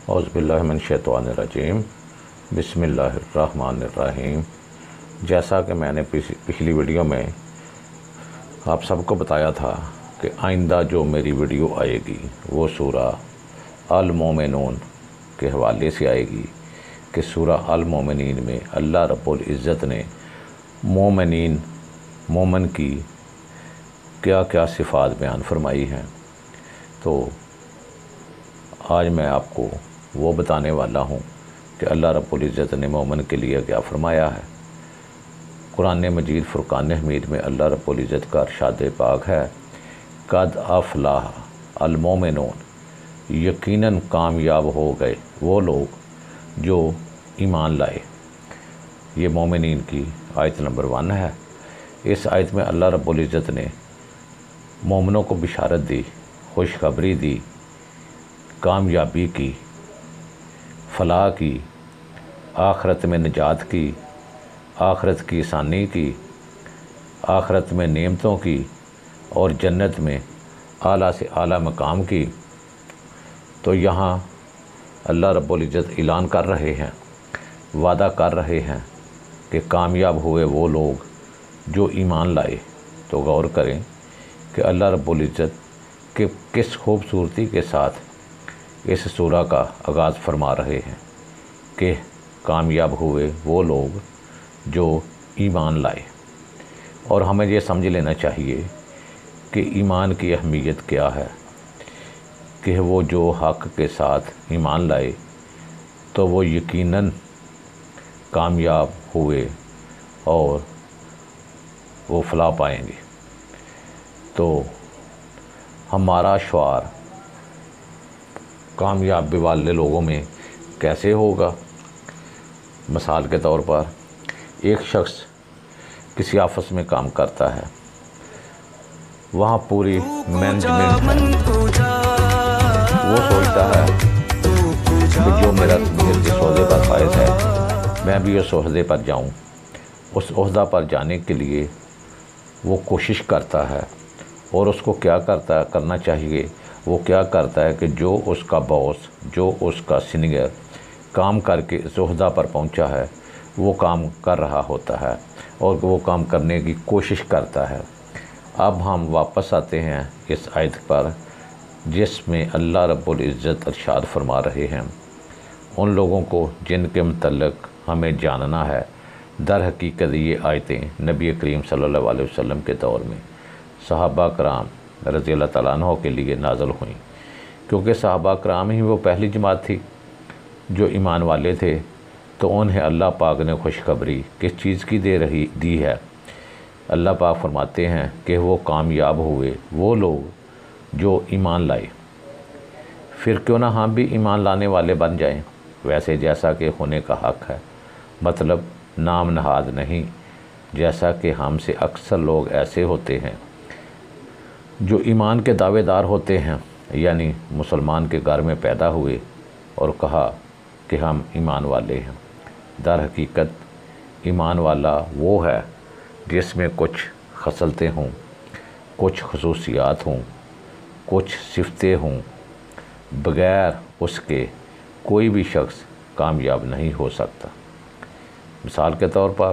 اعوذ باللہ من الشیطان الرجیم بسم اللہ الرحمن الرحیم۔ جیسا کہ میں نے پچھلی ویڈیو میں آپ سب کو بتایا تھا کہ آئندہ جو میری ویڈیو آئے گی وہ سورہ المومنون کے حوالے سے آئے گی کہ سورہ المومنین میں اللہ رب العزت نے مومن کی کیا کیا صفات بیان فرمائی ہیں۔ تو آج میں آپ کو وہ بتانے والا ہوں کہ اللہ رب العزت نے مومن کے لیے کیا فرمایا ہے۔ قرآن مجید فرقان حمید میں اللہ رب العزت کا ارشاد پاک ہے، قد افلح المومنون، یقیناً کامیاب ہو گئے وہ لوگ جو ایمان لائے۔ یہ مومنین کی آیت نمبر 1 ہے۔ اس آیت میں اللہ رب العزت نے مومنوں کو بشارت دی، خوشخبری دی، کامیابی کی، فلاح کی، آخرت میں نجات کی، آخرت کی آسانی کی، آخرت میں نعمتوں کی اور جنت میں اعلیٰ سے اعلیٰ مقام کی۔ تو یہاں اللہ رب العزت اعلان کر رہے ہیں، وعدہ کر رہے ہیں کہ کامیاب ہوئے وہ لوگ جو ایمان لائے۔ تو غور کریں کہ اللہ رب العزت کے کس خوبصورتی کے ساتھ اس سورہ کا آغاز فرما رہے ہیں کہ کامیاب ہوئے وہ لوگ جو ایمان لائے۔ اور ہمیں یہ سمجھ لینا چاہیے کہ ایمان کی اہمیت کیا ہے، کہ وہ جو حق کے ساتھ ایمان لائے تو وہ یقیناً کامیاب ہوئے اور وہ فلاح پائیں گے۔ تو ہمارا شعار کامیابی والے لوگوں میں کیسے ہوگا؟ مثال کے طور پر ایک شخص کسی آفس میں کام کرتا ہے، وہاں پوری مینجمنٹ ہے، وہ سوچتا ہے کہ جو میرے عہدے پر فائز ہے میں بھی اس عہدے پر جاؤں۔ اس عہدہ پر جانے کے لیے وہ کوشش کرتا ہے، اور اس کو کیا کرنا چاہیے؟ وہ کیا کرتا ہے کہ جو اس کا باس، جو اس کا سینئر کام کر کے اس عہدہ پر پہنچا ہے وہ کام کر رہا ہوتا ہے اور وہ کام کرنے کی کوشش کرتا ہے۔ اب ہم واپس آتے ہیں اس آیت پر جس میں اللہ رب العزت ارشاد فرما رہے ہیں ان لوگوں کو جن کے متعلق ہمیں جاننا ہے۔ در حقیقت یہ آیتیں نبی کریم صلی اللہ علیہ وسلم کے دور میں صحابہ کرام رضی اللہ تعالیٰ عنہ کے لیے نازل ہوئیں، کیونکہ صحابہ کرام ہی وہ پہلی جماعت تھی جو ایمان والے تھے۔ تو انہیں اللہ پاک نے خوشخبری کس چیز کی دی ہے؟ اللہ پاک فرماتے ہیں کہ وہ کامیاب ہوئے وہ لوگ جو ایمان لائے۔ پھر کیوں نہ ہم بھی ایمان لانے والے بن جائیں، ویسے جیسا کہ ہونے کا حق ہے، مطلب نام نہاد نہیں، جیسا کہ ہم سے اکثر لوگ ایسے ہوتے ہیں جو ایمان کے دعوے دار ہوتے ہیں، یعنی مسلمان کے گھر میں پیدا ہوئے اور کہا کہ ہم ایمان والے ہیں۔ در حقیقت ایمان والا وہ ہے جس میں کچھ خصلتیں ہوں، کچھ خصوصیات ہوں، کچھ صفتیں ہوں۔ بغیر اس کے کوئی بھی شخص کامیاب نہیں ہو سکتا۔ مثال کے طور پر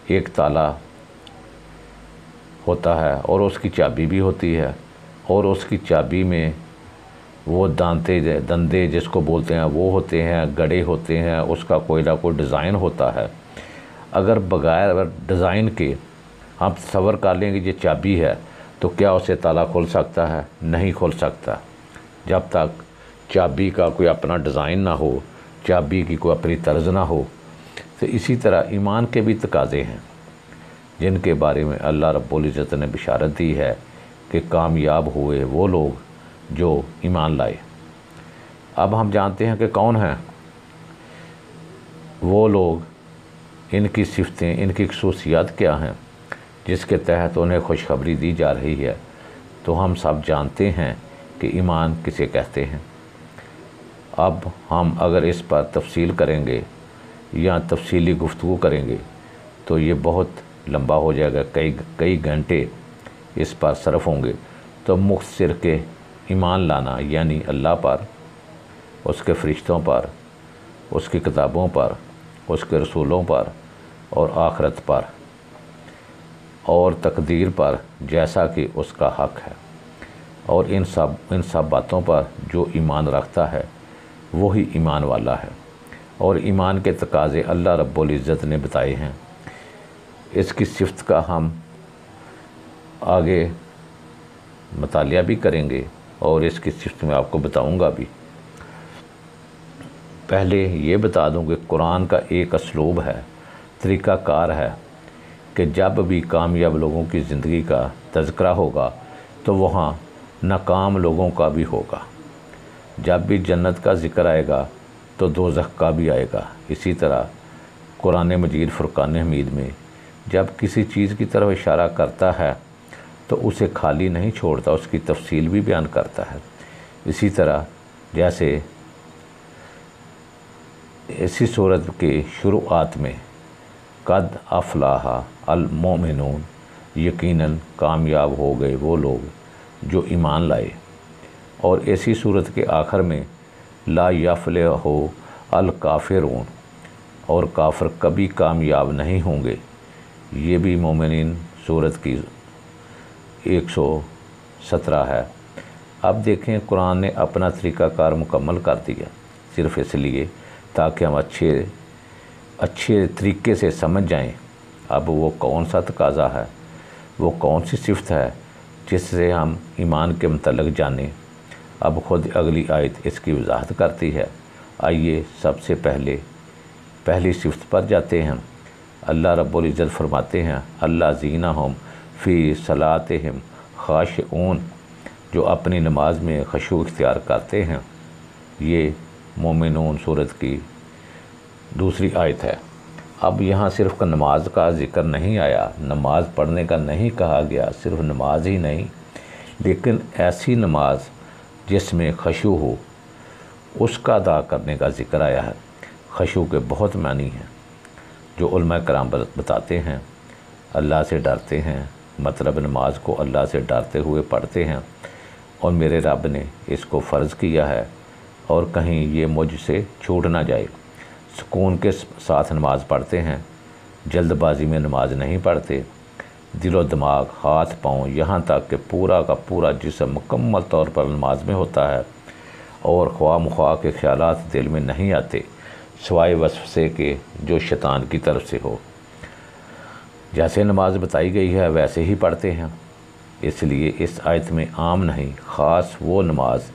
ایک تالا ہوتا ہے اور اس کی چابی بھی ہوتی ہے، اور اس کی چابی میں وہ دندے جس کو بولتے ہیں وہ ہوتے ہیں، گڑے ہوتے ہیں، اس کا کوئی نہ کوئی ڈیزائن ہوتا ہے۔ اگر بغیر ڈیزائن کے ہم تصور کر لیں کہ یہ چابی ہے تو کیا اسے تالا کھول سکتا ہے؟ نہیں کھول سکتا، جب تک چابی کا کوئی اپنا ڈیزائن نہ ہو، چابی کی کوئی اپنی طرز نہ ہو۔ تو اسی طرح ایمان کے بھی تقاضے ہیں جن کے بارے میں اللہ رب العزت نے بشارت دی ہے کہ کامیاب ہوئے وہ لوگ جو ایمان لائے۔ اب ہم جانتے ہیں کہ کون ہیں وہ لوگ، ان کی صفتیں، ان کی خصوصیات کیا ہیں جس کے تحت انہیں خوشخبری دی جا رہی ہے۔ تو ہم سب جانتے ہیں کہ ایمان کسے کہتے ہیں۔ اب ہم اگر اس پر تفصیل کریں گے یا تفصیلی گفتگو کریں گے تو یہ بہت لمبا ہو جائے گا، کئی گھنٹے اس پر صرف ہوں گے۔ تو مختصر کے ایمان لانا یعنی اللہ پر اس کے فرشتوں پر، اس کی کتابوں پر، اس کے رسولوں پر اور آخرت پر اور تقدیر پر جیسا کہ اس کا حق ہے، اور ان سب باتوں پر جو ایمان رکھتا ہے وہی ایمان والا ہے۔ اور ایمان کے تقاضے اللہ رب العزت نے بتائے ہیں۔ اس کی صفت کا ہم آگے مطالعہ بھی کریں گے اور اس کی صفت میں آپ کو بتاؤں گا بھی۔ پہلے یہ بتا دوں کہ قرآن کا ایک اسلوب ہے، طریقہ کار ہے کہ جب بھی کامیاب لوگوں کی زندگی کا تذکرہ ہوگا تو وہاں ناکام لوگوں کا بھی ہوگا، جب بھی جنت کا ذکر آئے گا تو دوزخ کا بھی آئے گا۔ اسی طرح قرآن مجید فرقان حمید میں جب کسی چیز کی طرف اشارہ کرتا ہے تو اسے خالی نہیں چھوڑتا، اس کی تفصیل بھی بیان کرتا ہے۔ اسی طرح جیسے اسی صورت کے شروعات میں قد افلاح المومنون، یقیناً کامیاب ہو گئے وہ لوگ جو ایمان لائے، اور اسی صورت کے آخر میں لا یفلح الکافرون، اور کافر کبھی کامیاب نہیں ہوں گے۔ یہ بھی مومنین صورت کی 117 ہے۔ اب دیکھیں قرآن نے اپنا طریقہ کار مکمل کر دیا، صرف اس لیے تاکہ ہم اچھے طریقے سے سمجھ جائیں اب وہ کون سا تقاضا ہے، وہ کون سی صفت ہے جس سے ہم ایمان کے متعلق جانیں۔ اب خود اگلی آیت اس کی وضاحت کرتی ہے۔ آئیے سب سے پہلی صفت پر جاتے ہیں۔ اللہ رب العزت فرماتے ہیں الذین ھم فی صلاتہم خاشعون، جو اپنی نماز میں خشوع اختیار کرتے ہیں۔ یہ مومنون صورت کی دوسری آیت ہے۔ اب یہاں صرف نماز کا ذکر نہیں آیا، نماز پڑھنے کا نہیں کہا گیا، صرف نماز ہی نہیں، لیکن ایسی نماز جس میں خشوع ہو اس کا ادا کرنے کا ذکر آیا ہے۔ خشوع کے بہت معنی ہیں جو علماء کرام بتاتے ہیں۔ اللہ سے ڈرتے ہیں، مطلب نماز کو اللہ سے ڈرتے ہوئے پڑھتے ہیں، اور میرے رب نے اس کو فرض کیا ہے اور کہیں یہ مجھ سے چھوٹ نہ جائے۔ سکون کے ساتھ نماز پڑھتے ہیں، جلد بازی میں نماز نہیں پڑھتے۔ دل و دماغ، ہاتھ پاؤں، یہاں تک کہ پورا کا پورا جسم مکمل طور پر نماز میں ہوتا ہے، اور خواہ مخواہ کے خیالات دل میں نہیں آتے سوائے وسوسے کے جو شیطان کی طرف سے ہو۔ جیسے نماز بتائی گئی ہے ویسے ہی پڑھتے ہیں۔ اس لیے اس آیت میں عام نہیں، خاص وہ نماز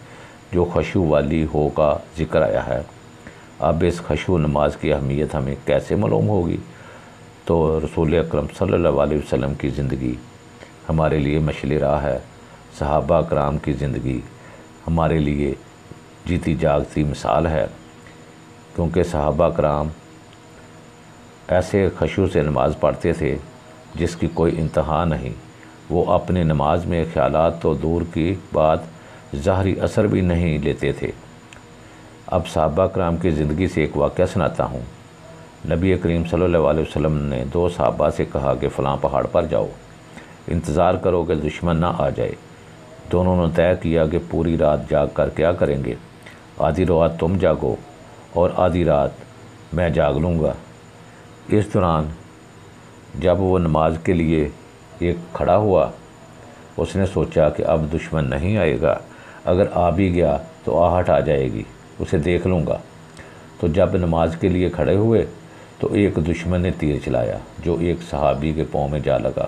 جو خشوع والی ہو کا ذکر آیا ہے۔ اب اس خشوع نماز کی اہمیت ہمیں کیسے معلوم ہوگی؟ تو رسول اکرم صلی اللہ علیہ وسلم کی زندگی ہمارے لیے مشعل راہ ہے۔ صحابہ کرام کی زندگی ہمارے لیے جیتی جاگتی مثال ہے، کیونکہ صحابہ کرام ایسے خشوع سے نماز پڑھتے تھے جس کی کوئی انتہا نہیں۔ وہ اپنی نماز میں خیالات تو دور کی بات ظاہری اثر بھی نہیں لیتے تھے۔ اب صحابہ کرام کی زندگی سے ایک واقعہ سناتا ہوں۔ نبی کریم صلی اللہ علیہ وسلم نے 2 صحابہ سے کہا کہ فلاں پہاڑ پر جاؤ، انتظار کرو کہ دشمن نہ آ جائے۔ دونوں نے طے کیا کہ پوری رات جاگ کر کیا کریں گے، آدھی رات تم جاگو اور آدھی رات میں جاگ لوں گا۔ اس دوران جب وہ نماز کے لیے ایک کھڑا ہوا، اس نے سوچا کہ اب دشمن نہیں آئے گا، اگر آ بھی گیا تو آہٹ آ جائے گی، اسے دیکھ لوں گا۔ تو جب نماز کے لیے کھڑے ہوئے تو ایک دشمن نے تیر چلایا جو ایک صحابی کے پاؤں میں جا لگا۔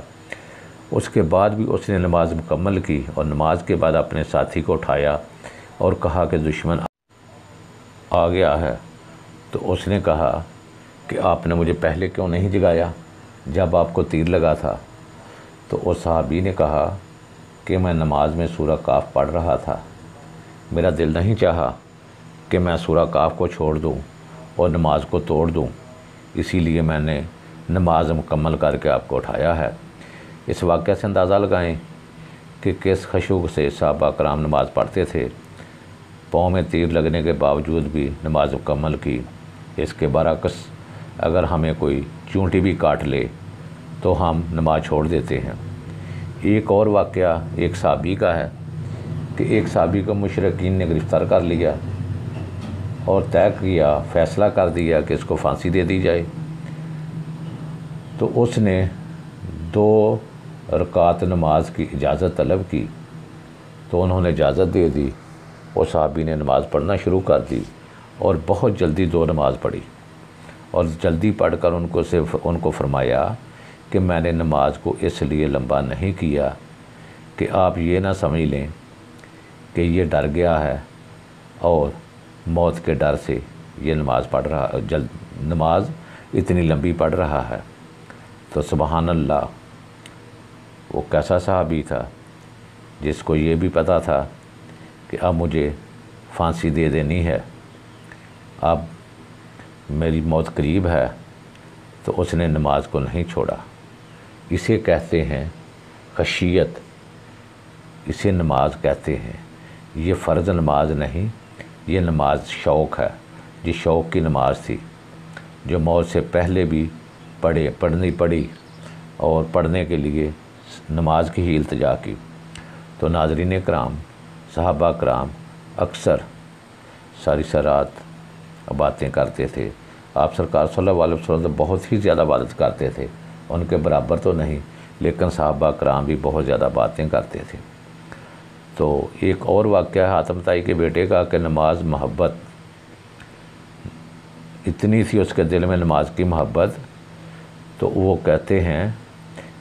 اس کے بعد بھی اس نے نماز مکمل کی، اور نماز کے بعد اپنے ساتھی کو اٹھایا اور کہا کہ دشمن آ گیا ہے۔ تو اس نے کہا کہ آپ نے مجھے پہلے کیوں نہیں جگایا جب آپ کو تیر لگا تھا؟ تو اس صحابی نے کہا کہ میں نماز میں سورہ کاف پڑھ رہا تھا، میرا دل نہیں چاہا کہ میں سورہ کاف کو چھوڑ دوں اور نماز کو توڑ دوں، اسی لیے میں نے نماز مکمل کر کے آپ کو اٹھایا ہے۔ اس واقعہ سے اندازہ لگائیں کہ کس خشوع سے صحابہ کرام نماز پڑھتے تھے، پاؤں میں تیر لگنے کے باوجود بھی نماز مکمل کی۔ اس کے برعکس اگر ہمیں کوئی چونٹی بھی کاٹ لے تو ہم نماز چھوڑ دیتے ہیں۔ ایک اور واقعہ ایک صحابی کا ہے کہ ایک صحابی کو مشرکین نے گرفتار کر لیا، اور طے کیا، فیصلہ کر دیا کہ اس کو پھانسی دے دی جائے، تو اس نے 2 رکعت نماز کی اجازت طلب کی، تو انہوں نے اجازت دے دی۔ اور صحابی نے نماز پڑھنا شروع کر دی اور بہت جلدی 2 نماز پڑھی، اور جلدی پڑھ کر ان کو فرمایا کہ میں نے نماز کو اس لیے لمبا نہیں کیا کہ آپ یہ نہ سمجھ لیں کہ یہ ڈر گیا ہے اور موت کے ڈر سے یہ نماز پڑھ رہا، نماز اتنی لمبی پڑھ رہا ہے۔ تو سبحان اللہ، وہ کیسا صحابی تھا جس کو یہ بھی پتہ تھا کہ اب مجھے پھانسی دے دینی ہے، اب میری موت قریب ہے، تو اس نے نماز کو نہیں چھوڑا۔ اسے کہتے ہیں خشیت، اسے نماز کہتے ہیں۔ یہ فرض نماز نہیں، یہ نماز شوق ہے، یہ شوق کی نماز تھی جو موت سے پہلے بھی پڑھنی پڑی اور پڑھنے کے لیے نماز کی ہی التجا کی۔ تو ناظرین کرام، صحابہ کرام اکثر ساری رات باتیں کرتے تھے۔ آپ سرکار صلی اللہ علیہ وسلم بہت ہی زیادہ عبادت کرتے تھے، ان کے برابر تو نہیں، لیکن صحابہ کرام بھی بہت زیادہ باتیں کرتے تھے۔ تو ایک اور واقعہ ہے حاتم طائی کے بیٹے کا کہ نماز محبت اتنی تھی اس کے دل میں، نماز کی محبت، تو وہ کہتے ہیں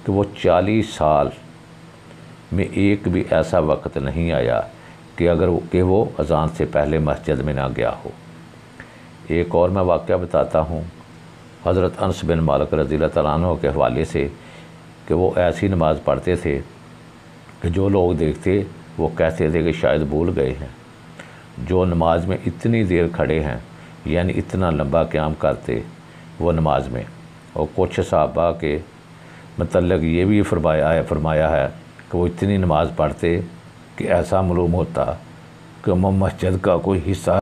کہ وہ 40 سال میں ایک بھی ایسا وقت نہیں آیا کہ وہ اذان سے پہلے مسجد میں نہ گیا ہو۔ ایک اور میں واقعہ بتاتا ہوں حضرت انس بن مالک رضی اللہ تعالیٰ عنہ کے حوالے سے کہ وہ ایسی نماز پڑھتے تھے کہ جو لوگ دیکھتے وہ کہتے تھے کہ شاید بھول گئے ہیں۔ جو نماز میں اتنی دیر کھڑے ہیں، یعنی اتنا لمبا قیام کرتے وہ نماز میں۔ اور کچھ صحابہ کے متعلق یہ بھی فرمایا ہے کہ وہ اتنی نماز پڑھتے کہ ایسا معلوم ہوتا کہ مسجد کا کوئی حصہ۔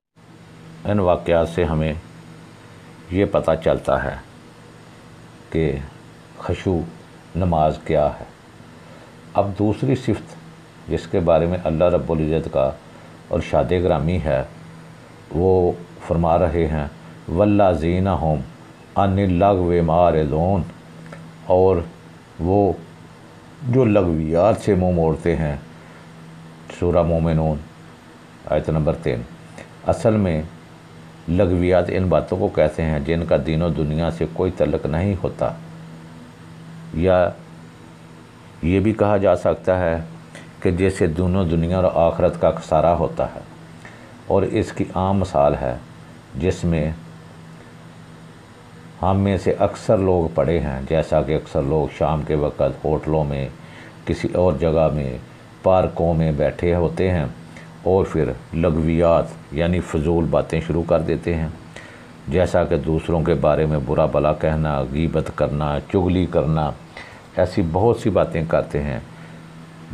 ان واقعات سے ہمیں یہ پتہ چلتا ہے کہ خشوع نماز کیا ہے۔ اب دوسری صفت جس کے بارے میں اللہ رب العزت کا ارشاد گرامی ہے، وہ فرما رہے ہیں والذین ھم عن اللغو معرضون، اور وہ جو لغویات سے منہ موڑتے ہیں۔ سورہ مومنون آیت نمبر 3۔ اصل میں لغویات ان باتوں کو کہتے ہیں جن کا دین و دنیا سے کوئی تعلق نہیں ہوتا، یا یہ بھی کہا جا سکتا ہے کہ جیسے دونوں دنیا اور آخرت کا خسارہ ہوتا ہے۔ اور اس کی عام مثال ہے جس میں ہم میں سے اکثر لوگ پڑے ہیں، جیسا کہ اکثر لوگ شام کے وقت ہوٹلوں میں، کسی اور جگہ میں، پارکوں میں بیٹھے ہوتے ہیں اور پھر لغویات یعنی فضول باتیں شروع کر دیتے ہیں، جیسا کہ دوسروں کے بارے میں برا بھلا کہنا، غیبت کرنا، چغلی کرنا، ایسی بہت سی باتیں کرتے ہیں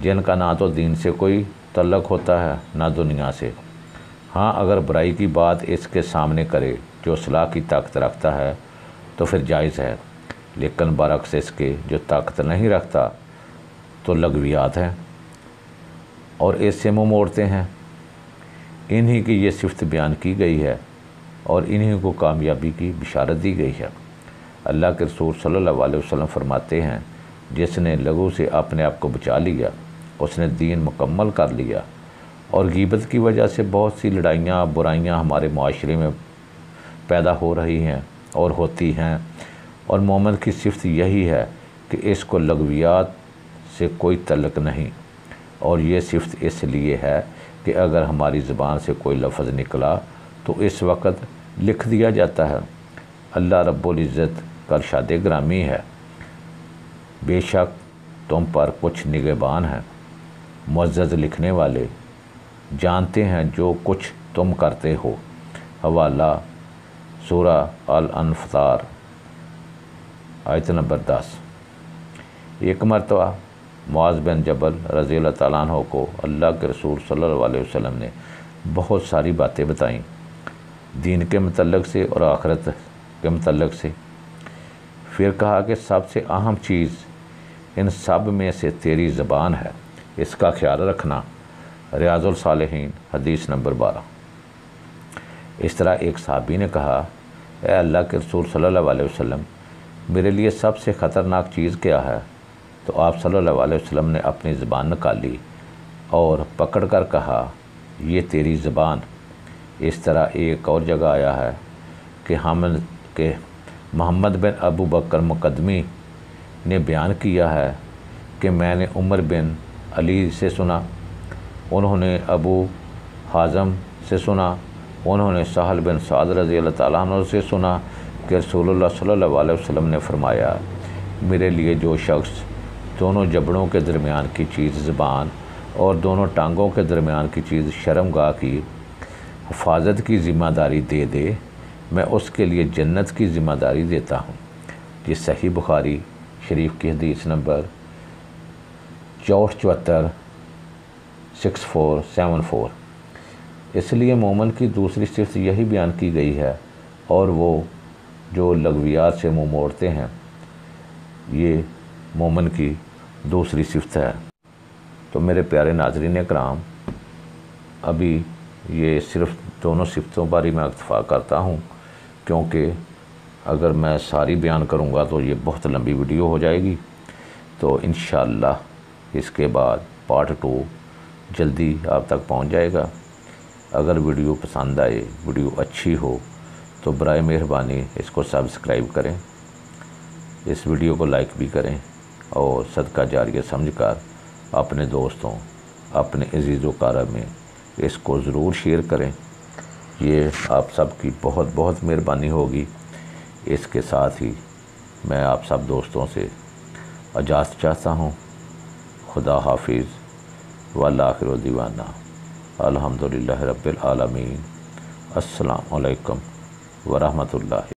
جن کا نہ تو دین سے کوئی تعلق ہوتا ہے نہ دنیا سے۔ ہاں، اگر برائی کی بات اس کے سامنے کرے جو اصلاح کی طاقت رکھتا ہے تو پھر جائز ہے، لیکن برعکس اس کے جو طاقت نہیں رکھتا تو لغویات ہیں اور اس سے منہ موڑتے ہیں۔ انہی کی یہ صفت بیان کی گئی ہے اور انہی کو کامیابی کی بشارت دی گئی ہے۔ اللہ کے رسول صلی اللہ علیہ وسلم فرماتے ہیں جس نے لغو سے اپنے آپ کو بچا لیا اس نے دین مکمل کر لیا۔ اور غیبت کی وجہ سے بہت سی لڑائیاں، برائیاں ہمارے معاشرے میں پیدا ہو رہی ہیں اور ہوتی ہیں، اور مومن کی صفت یہی ہے کہ اس کو لغویات سے کوئی تعلق نہیں۔ اور یہ صفت اس لیے ہے کہ اگر ہماری زبان سے کوئی لفظ نکلا تو اس وقت لکھ دیا جاتا ہے۔ اللہ رب العزت کا ارشاد گرامی ہے بے شک تم پر کچھ نگہبان ہیں، معزز لکھنے والے، جانتے ہیں جو کچھ تم کرتے ہو۔ حوالہ سورہ الانفطار آیت نمبر 10۔ ایک مرتبہ معاذ بن جبل رضی اللہ تعالیٰ عنہ کو اللہ کے رسول صلی اللہ علیہ وسلم نے بہت ساری باتیں بتائیں، دین کے متعلق سے اور آخرت کے متعلق سے۔ پھر کہا کہ سب سے اہم چیز ان سب میں سے تیری زبان ہے، اس کا خیال رکھنا۔ ریاض الصالحین حدیث نمبر 12۔ اس طرح ایک صحابی نے کہا، اے اللہ کے رسول صلی اللہ علیہ وسلم، میرے لیے سب سے خطرناک چیز کیا ہے؟ تو آپ صلی اللہ علیہ وسلم نے اپنی زبان نکالی اور پکڑ کر کہا، یہ تیری زبان۔ اس طرح ایک اور جگہ آیا ہے کہ محمد بن ابو بکر مقدمی نے بیان کیا ہے کہ میں نے عمر بن علی سے سنا، انہوں نے ابو حازم سے سنا، انہوں نے سہل بن سعد رضی اللہ تعالیٰ عنہ سے سنا کہ رسول اللہ صلی اللہ علیہ وسلم نے فرمایا، میرے لیے جو شخص دونوں جبڑوں کے درمیان کی چیز زبان اور دونوں ٹانگوں کے درمیان کی چیز شرمگاہ کی حفاظت کی ذمہ داری دے دے، میں اس کے لیے جنت کی ذمہ داری دیتا ہوں۔ یہ صحیح بخاری شریف کی حدیث نمبر 6474 6474۔ اس لیے مومن کی دوسری صفت یہی بیان کی گئی ہے، اور وہ جو لغویات سے منہ موڑتے ہیں، یہ مومن کی دوسری صفت ہے۔ تو میرے پیارے ناظرین کرام، ابھی یہ صرف دونوں صفتوں پر ہی میں اکتفا کرتا ہوں، کیونکہ اگر میں ساری بیان کروں گا تو یہ بہت لمبی ویڈیو ہو جائے گی۔ تو انشاءاللہ اس کے بعد پارٹ 2 جلدی آپ تک پہنچ جائے گا۔ اگر ویڈیو پسند آئے، ویڈیو اچھی ہو، تو برائے مہربانی اس کو سبسکرائب کریں، اس ویڈیو کو لائک بھی کریں، اور صدقہ جاریہ سمجھ کر اپنے دوستوں، اپنے عزیز و اقارب میں اس کو ضرور شیئر کریں۔ یہ آپ سب کی بہت بہت مہربانی ہوگی۔ اس کے ساتھ ہی میں آپ سب دوستوں سے اجازت چاہتا ہوں۔ خدا حافظ والآخر دعوانا الحمدللہ رب العالمین۔ السلام علیکم ورحمۃ اللہ۔